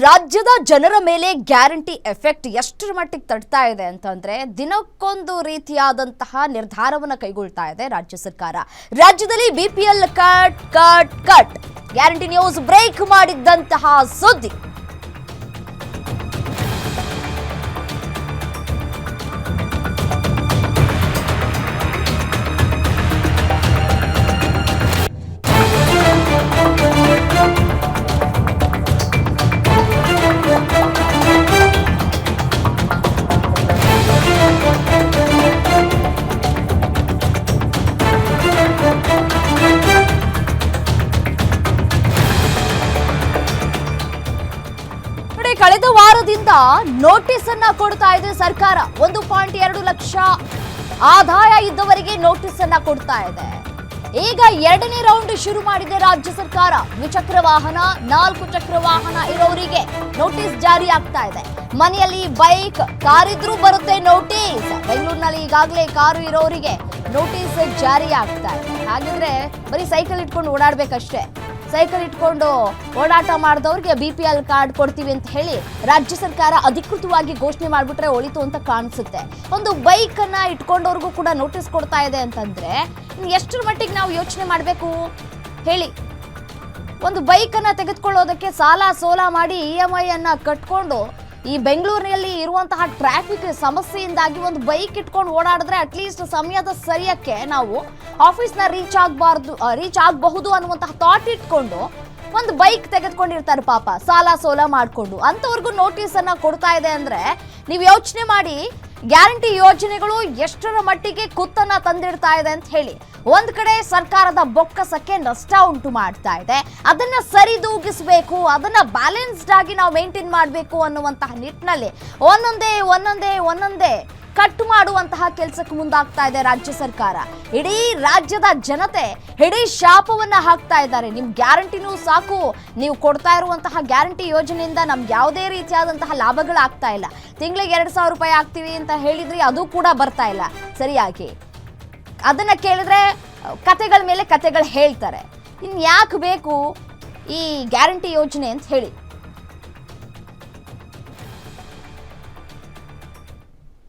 ರಾಜ್ಯದ ಜನರ ಮೇಲೆ ಗ್ಯಾರಂಟಿ ಎಫೆಕ್ಟ್ ಎಷ್ಟರ ಮಟ್ಟಿಗೆ ತಡ್ತಾ ಇದೆ ಅಂತಂದ್ರೆ ದಿನಕ್ಕೊಂದು ರೀತಿಯಾದಂತಹ ನಿರ್ಧಾರವನ್ನು ಕೈಗೊಳ್ತಾ ಇದೆ ರಾಜ್ಯ ಸರ್ಕಾರ. ರಾಜ್ಯದಲ್ಲಿ BPL cut cut cut guarantee news break ಮಾಡಿದ್ದಂತಹ ಸುದ್ದಿ. ಕಳೆದ ವಾರದಿಂದ ನೋಟಿಸ್ ಅನ್ನ ಕೊಡ್ತಾ ಇದೆ ಸರ್ಕಾರ. 1.2 ಲಕ್ಷ ಆದಾಯ ಇದ್ದವರಿಗೆ ನೋಟಿಸ್ ಅನ್ನ ಕೊಡ್ತಾ ಇದೆ. ಈಗ ಎರಡನೇ ರೌಂಡ್ ಶುರು ಮಾಡಿದೆ ರಾಜ್ಯ ಸರ್ಕಾರ. ದ್ವಿಚಕ್ರ ವಾಹನ, 4 ಚಕ್ರ ವಾಹನ ಇರೋರಿಗೆ ನೋಟಿಸ್ ಜಾರಿ ಆಗ್ತಾ ಇದೆ. ಮನೆಯಲ್ಲಿ ಬೈಕ್, ಕಾರ್ ಇದ್ರೂ ಬರುತ್ತೆ ನೋಟಿಸ್. ಬೆಂಗಳೂರಿನಲ್ಲಿ ಈಗಾಗಲೇ ಕಾರು ಇರೋರಿಗೆ ನೋಟಿಸ್ ಜಾರಿ ಆಗ್ತಾ ಇದೆ. ಹಾಗಿದ್ರೆ ಬರೀ ಸೈಕಲ್ ಇಟ್ಕೊಂಡು ಓಡಾಡ್ಬೇಕಷ್ಟೇ. ಸೈಕಲ್ ಇಟ್ಕೊಂಡು ಓಡಾಟ ಮಾಡಿದವ್ರಿಗೆ ಬಿಪಿಎಲ್ ಕಾರ್ಡ್ ಕೊಡ್ತೀವಿ ಅಂತ ಹೇಳಿ ರಾಜ್ಯ ಸರ್ಕಾರ ಅಧಿಕೃತವಾಗಿ ಘೋಷಣೆ ಮಾಡಿಬಿಟ್ರೆ ಒಳಿತು ಅಂತ ಕಾಣಿಸುತ್ತೆ. ಒಂದು ಬೈಕ್ ಅನ್ನ ಇಟ್ಕೊಂಡವ್ರಿಗೂ ಕೂಡ ನೋಟಿಸ್ ಕೊಡ್ತಾ ಇದೆ ಅಂತಂದ್ರೆ ಎಷ್ಟರ ಮಟ್ಟಿಗೆ ನಾವು ಯೋಚನೆ ಮಾಡಬೇಕು ಹೇಳಿ. ಒಂದು ಬೈಕ್ ಅನ್ನ ತೆಗೆದುಕೊಳ್ಳೋದಕ್ಕೆ ಸಾಲ ಸೋಲ ಮಾಡಿ EMI ಅನ್ನ ಕಟ್ಕೊಂಡು ಈ ಬೆಂಗಳೂರಿನಲ್ಲಿ ಇರುವಂತಹ ಟ್ರಾಫಿಕ್ ಸಮಸ್ಯೆಯಿಂದಾಗಿ ಒಂದು ಬೈಕ್ ಇಟ್ಕೊಂಡು ಓಡಾಡಿದ್ರೆ ಅಟ್ಲೀಸ್ಟ್ ಸಮಯದ ಸರಿಯಕ್ಕೆ ನಾವು ಆಫೀಸ್ನ ರೀಚ್ ಆಗಬಹುದು ಅನ್ನುವಂತಹ ಥಾಟ್ ಇಟ್ಕೊಂಡು ಒಂದು ಬೈಕ್ ತೆಗೆದುಕೊಂಡಿರ್ತಾರೆ ಪಾಪ, ಸಾಲ ಸೋಲ ಮಾಡಿಕೊಂಡು. ಅಂಥವ್ರಿಗೂ ನೋಟಿಸ್ ಅನ್ನ ಕೊಡ್ತಾ ಇದೆ ಅಂದ್ರೆ ನೀವು ಯೋಚನೆ ಮಾಡಿ ಗ್ಯಾರಂಟಿ ಯೋಜನೆಗಳು ಎಷ್ಟರ ಮಟ್ಟಿಗೆ ಕುತ್ತನ್ನ ತಂದಿಡ್ತಾ ಇದೆ ಅಂತ ಹೇಳಿ. ಒಂದ್ ಕಡೆ ಸರ್ಕಾರದ ಬೊಕ್ಕಸಕ್ಕೆ ನಷ್ಟ ಉಂಟು ಮಾಡ್ತಾ ಇದೆ, ಅದನ್ನ ಸರಿದೂಗಿಸಬೇಕು, ಅದನ್ನ ಬ್ಯಾಲೆನ್ಸ್ಡ್ ಆಗಿ ನಾವು ಮೇಂಟೈನ್ ಮಾಡಬೇಕು ಅನ್ನುವಂತಹ ನಿಟ್ಟಿನಲ್ಲಿ ಒಂದೊಂದೇ ಕಟ್ ಮಾಡುವಂತಹ ಕೆಲಸಕ್ಕೆ ಮುಂದಾಗ್ತಾ ಇದೆ ರಾಜ್ಯ ಸರ್ಕಾರ. ಇಡೀ ರಾಜ್ಯದ ಜನತೆ ಇಡೀ ಶಾಪವನ್ನ ಹಾಕ್ತಾ ಇದ್ದಾರೆ. ನಿಮ್ ಗ್ಯಾರಂಟಿನೂ ಸಾಕು, ನೀವು ಕೊಡ್ತಾ ಇರುವಂತಹ ಗ್ಯಾರಂಟಿ ಯೋಜನೆಯಿಂದ ನಮ್ಗೆ ಯಾವುದೇ ರೀತಿಯಾದಂತಹ ಲಾಭಗಳಾಗ್ತಾ ಇಲ್ಲ. ತಿಂಗಳಿಗೆ 2,000 ರೂಪಾಯಿ ಆಗ್ತೀವಿ ಅಂತ ಹೇಳಿದ್ರಿ, ಅದು ಕೂಡ ಬರ್ತಾ ಇಲ್ಲ ಸರಿಯಾಗಿ. ಅದನ್ನ ಕೇಳಿದ್ರೆ ಕತೆಗಳ ಮೇಲೆ ಕತೆಗಳು ಹೇಳ್ತಾರೆ. ಇನ್ಯಾಕೆ ಬೇಕು ಈ ಗ್ಯಾರಂಟಿ ಯೋಜನೆ ಅಂತ ಹೇಳಿ.